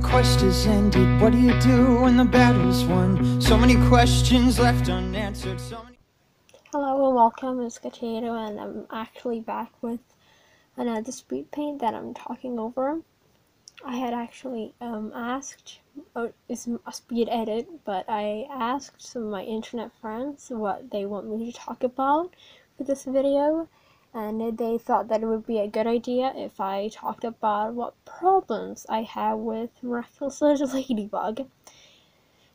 quest has ended. What do you do when the battle's won? So many questions left unanswered. Hello and welcome, it's Potato, and I'm actually back with another speed paint that I'm talking over. I had actually asked, it's a speed edit, but I asked some of my internet friends what they want me to talk about for this video, and they thought that it would be a good idea if I talked about what problems I have with Miraculous Ladybug.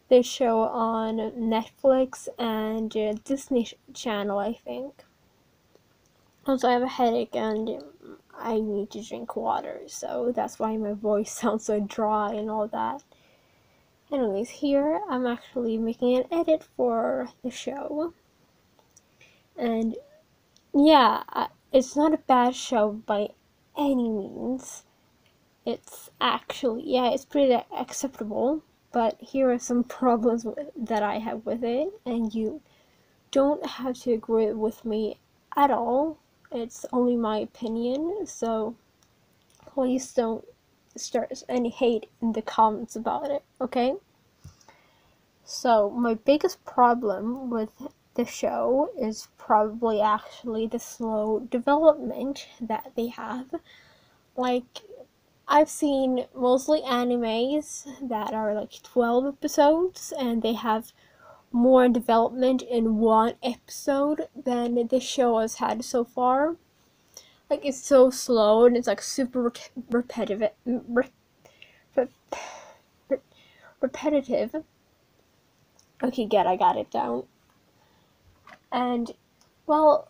They show on Netflix and Disney Channel, I think. Also, I have a headache and I need to drink water, so that's why my voice sounds so dry and all that. Anyways, here I'm actually making an edit for the show. And yeah, it's not a bad show by any means. It's actually, yeah, it's pretty acceptable. But here are some problems that I have with it, and you don't have to agree with me at all. It's only my opinion, so please don't start any hate in the comments about it, okay? So my biggest problem with the show is probably actually the slow development that they have. Like, I've seen mostly animes that are like 12 episodes, and they have more development in one episode than the show has had so far. Like, it's so slow and it's like super repetitive. Okay, good, I got it down. And, well,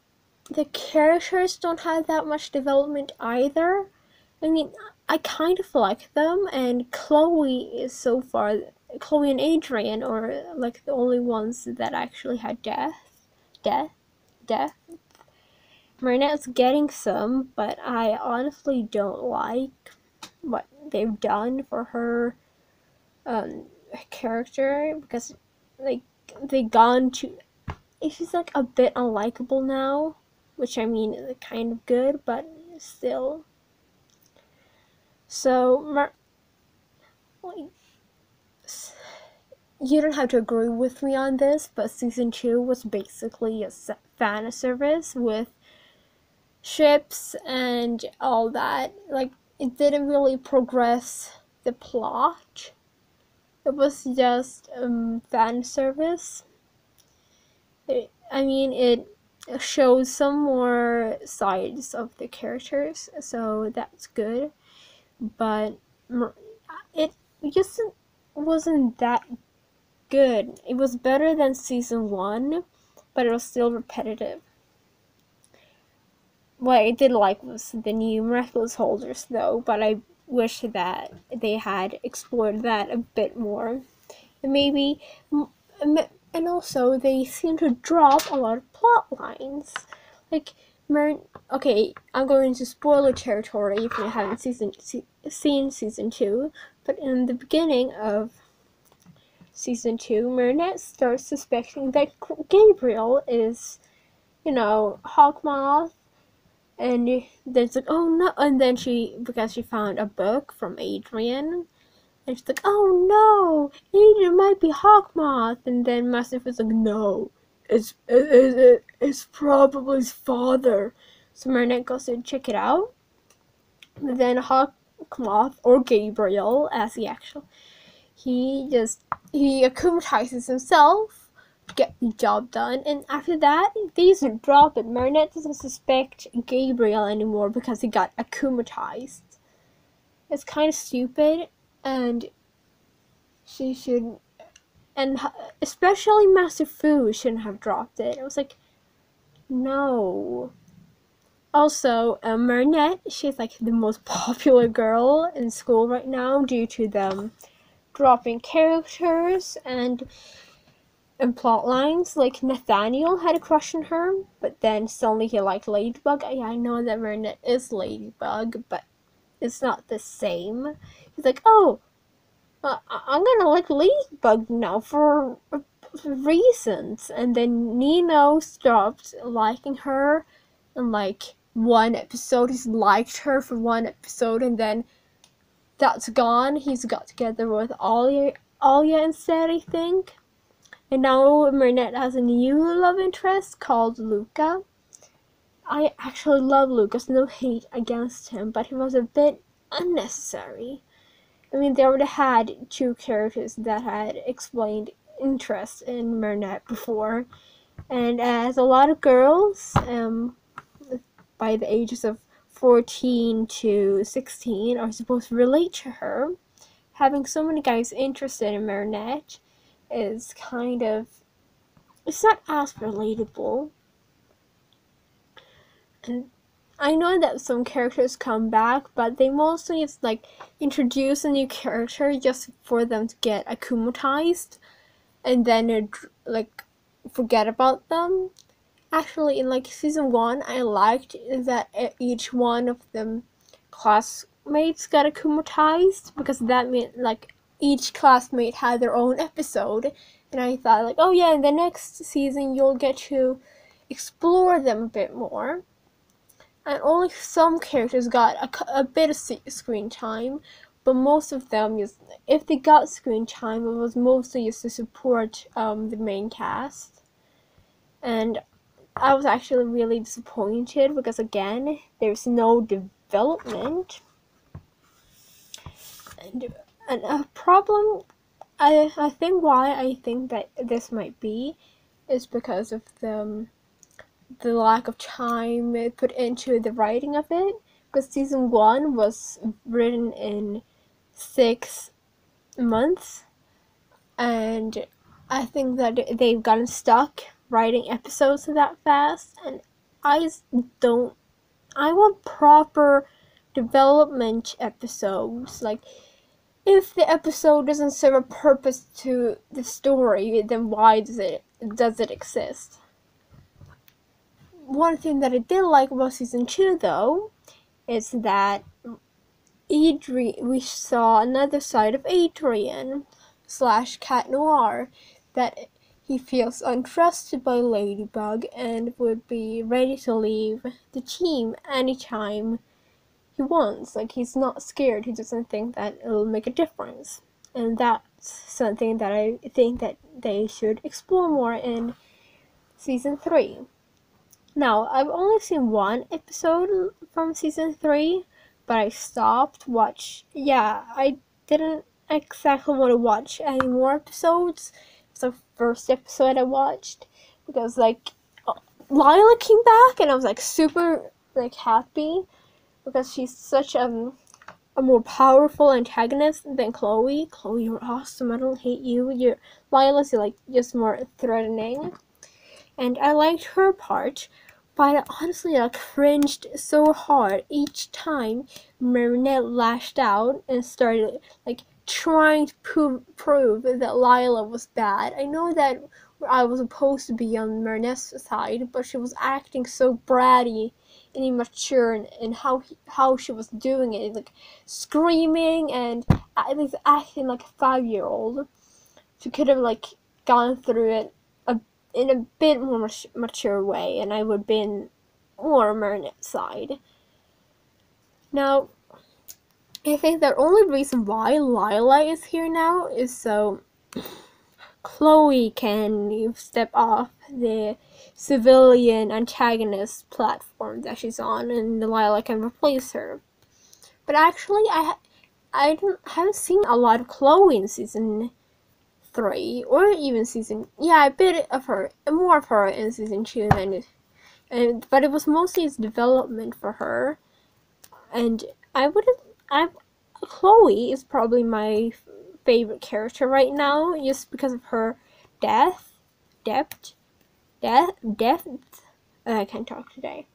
the characters don't have that much development either. I mean, I kind of like them, and Chloe is so far, Chloe and Adrian are like the only ones that actually had death. Marinette's getting some, but I honestly don't like what they've done for her character, because like they gone to, she's like a bit unlikable now, which I mean is kind of good, but still. So, you don't have to agree with me on this, but season 2 was basically a fan service with ships and all that. Like, it didn't really progress the plot. It was just fan service. It shows some more sides of the characters, so that's good. But it just wasn't that good. It was better than season 1, but it was still repetitive. What I did like was the new Miraculous holders, though, but I wish that they had explored that a bit more. And maybe, and also they seem to drop a lot of plot lines. Like, okay, I'm going into spoiler territory if you haven't seen season 2, but in the beginning of season 2, Marinette starts suspecting that Gabriel is, Hawkmoth, and then it's like, oh no, and then because she found a book from Adrian, and she's like, oh no, Adrian might be Hawkmoth, and then Mastiff is like, no, it's probably his father. So Marinette goes to check it out, and then Hawkmoth, or Gabriel, as he akumatizes himself to get the job done, and after that, they just drop it. Marinette doesn't suspect Gabriel anymore because he got akumatized. It's kind of stupid, and she should, and especially Master Fu shouldn't have dropped it. It was like, no. Also, Marinette, she's like the most popular girl in school right now due to them dropping characters and plot lines. Like, Nathaniel had a crush on her, but then suddenly he liked Ladybug. Yeah, I know that Marinette is Ladybug, but it's not the same. He's like, oh, I'm gonna like Ladybug now for reasons. And then Nino stopped liking her, and like one episode he's liked her for one episode, and then that's gone. He's got together with Alya instead, I think. And now Marinette has a new love interest called Luca. I actually love Lucas, no hate against him, but he was a bit unnecessary. I mean, they already had two characters that had explained interest in Marinette before, and as a lot of girls, by the ages of 14 to 16 are supposed to relate to her, having so many guys interested in Marinette is kind of, it's not as relatable. And I know that some characters come back, but they mostly just like introduce a new character just for them to get akumatized, and then like forget about them. Actually, in like season 1, I liked that each one of them classmates got akumatized, because that meant like each classmate had their own episode, and I thought like, oh yeah, in the next season you'll get to explore them a bit more. And only some characters got a bit of screen time, but most of them, if they got screen time, it was mostly just to support the main cast. And I was actually really disappointed because, again, there's no development. And a problem, I think why I think that this might be is because of the lack of time put into the writing of it, because season 1 was written in 6 months, and I think that they've gotten stuck writing episodes that fast, and I want proper development episodes. Like, if the episode doesn't serve a purpose to the story, then why does it exist? One thing that I did like about season 2, though, is that we saw another side of Adrian / Cat Noir, that he feels untrusted by Ladybug and would be ready to leave the team anytime he wants. Like, he's not scared. He doesn't think that it'll make a difference, and that's something that I think that they should explore more in season 3. Now, I've only seen one episode from season 3, but I stopped I didn't exactly want to watch any more episodes. It's the first episode I watched, because Lila came back, and I was super happy, because she's such a more powerful antagonist than Chloe. Chloe, you're awesome. I don't hate you. Lila's just more threatening. And I liked her part, but I honestly cringed so hard each time Marinette lashed out and started trying to prove that Lila was bad. I know that I was supposed to be on Marinette's side, but she was acting so bratty and immature in how she was doing it, screaming and acting like a 5-year-old. She could have gone through it in a bit more mature way, and I would have been more Marinette's side. Now, I think the only reason why Lila is here now is so Chloe can step off the civilian antagonist platform that she's on, and Lila can replace her. But actually, I haven't seen a lot of Chloe in season 3 or even a bit of her, more of her in season 2 but it was mostly its development for her. And Chloe is probably my favorite character right now, just because of her depth. I can't talk today.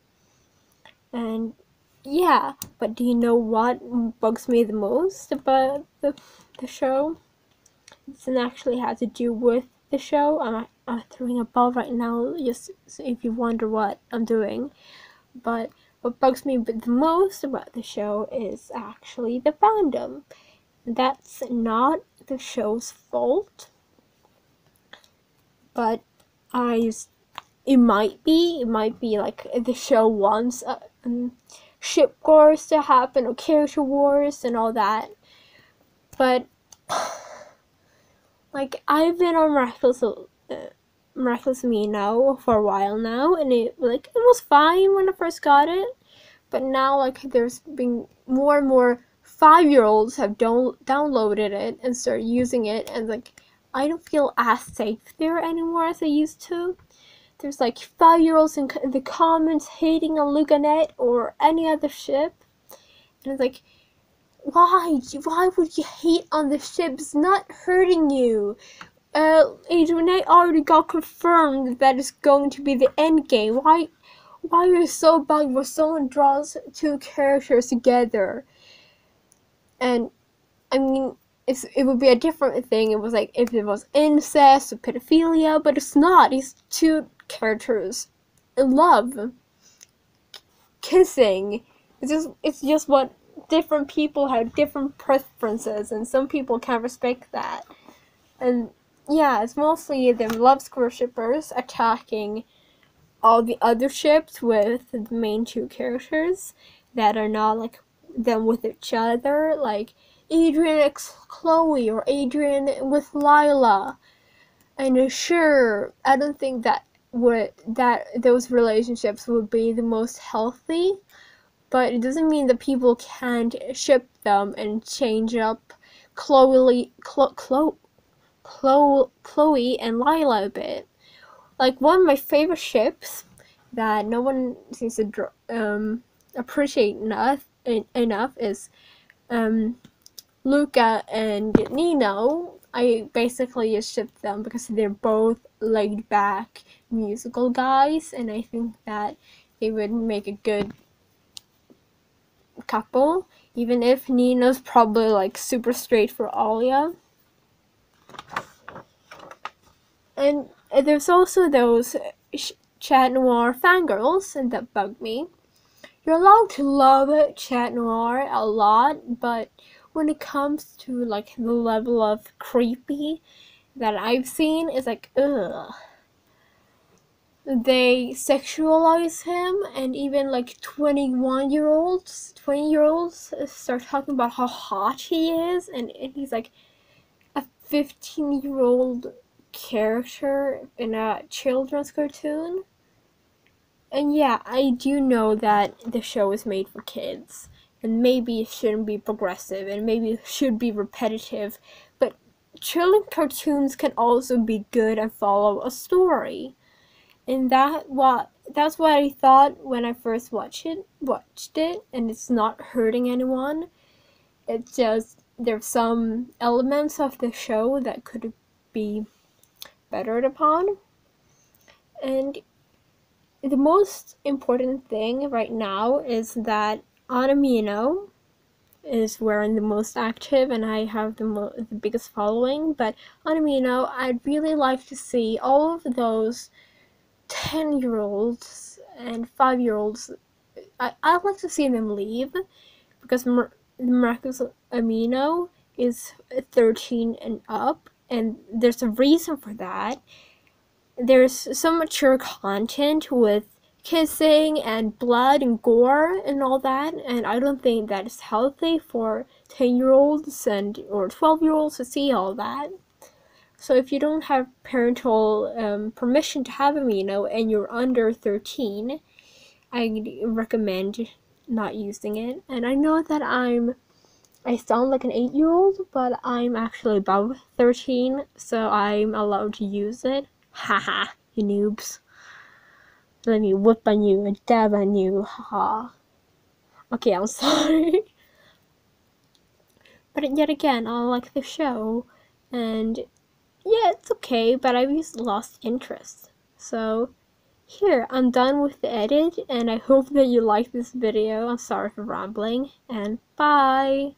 And yeah, but do you know what bugs me the most about the show? It doesn't actually have to do with the show. I'm throwing a ball right now, just so if you wonder what I'm doing. But what bugs me the most about the show is actually the fandom. That's not the show's fault, but it might be the show wants ship wars to happen, or character wars and all that, But like, I've been on Miraculous Me now for a while now, and it was fine when I first got it, but now like there's been more and more 5-year-olds have downloaded it and start using it, and like I don't feel as safe there anymore as I used to. There's like 5-year-olds in the comments hating on Luganet or any other ship, and it's like, why would you hate on the ship? It's not hurting you. Adrian already got confirmed that it's going to be the end game. Why are you so bugged when someone draws two characters together? And I mean, it would be a different thing. It was like if it was incest or pedophilia, but it's not. It's two characters in love, kissing. It's just what different people have different preferences, and some people can't respect that. And yeah, it's mostly them love square shippers attacking all the other ships with the main two characters that are not like them with each other, like Adrian x Chloe or Adrian with Lila. And sure, I don't think that those relationships would be the most healthy, but it doesn't mean that people can't ship them and change up Chloe and Lila a bit. Like, one of my favorite ships that no one seems to appreciate enough is Luca and Nino. I basically just ship them because they're both laid back musical guys, and I think that they would make a good couple, even if Nino's probably like super straight for Alia. And there's also those Chat Noir fangirls that bug me. You're allowed to love Chat Noir a lot, but when it comes to like the level of creepy that I've seen, it's like, ugh. They sexualize him, and even like 20-year-olds start talking about how hot he is, and he's like a 15-year-old character in a children's cartoon. And yeah, I do know that the show is made for kids, and maybe it shouldn't be progressive, and maybe it should be repetitive, but children cartoons can also be good and follow a story. And that's what I thought when I first watched it, and it's not hurting anyone. It's just there's some elements of the show that could be bettered upon. And the most important thing right now is that Anamino is where I'm the most active, and I have the biggust following. But Anamino, I'd really like to see all of those 10-year-olds and 5-year-olds. I'd like to see them leave, because Miraculous Amino is 13 and up, and there's a reason for that. There's some mature content with kissing and blood and gore and all that, and I don't think that is healthy for 10-year-olds or 12-year-olds to see all that. So if you don't have parental permission to have Amino and you're under 13, I recommend not using it. And I know that I sound like an 8-year-old, but I'm actually above 13, so I'm allowed to use it. Haha, you noobs. Let me whip on you and dab on you, haha. Okay, I'm sorry. But yet again, I like the show, and yeah, it's okay, but I've just lost interest. So, here, I'm done with the edit, and I hope that you like this video. I'm sorry for rambling, and bye!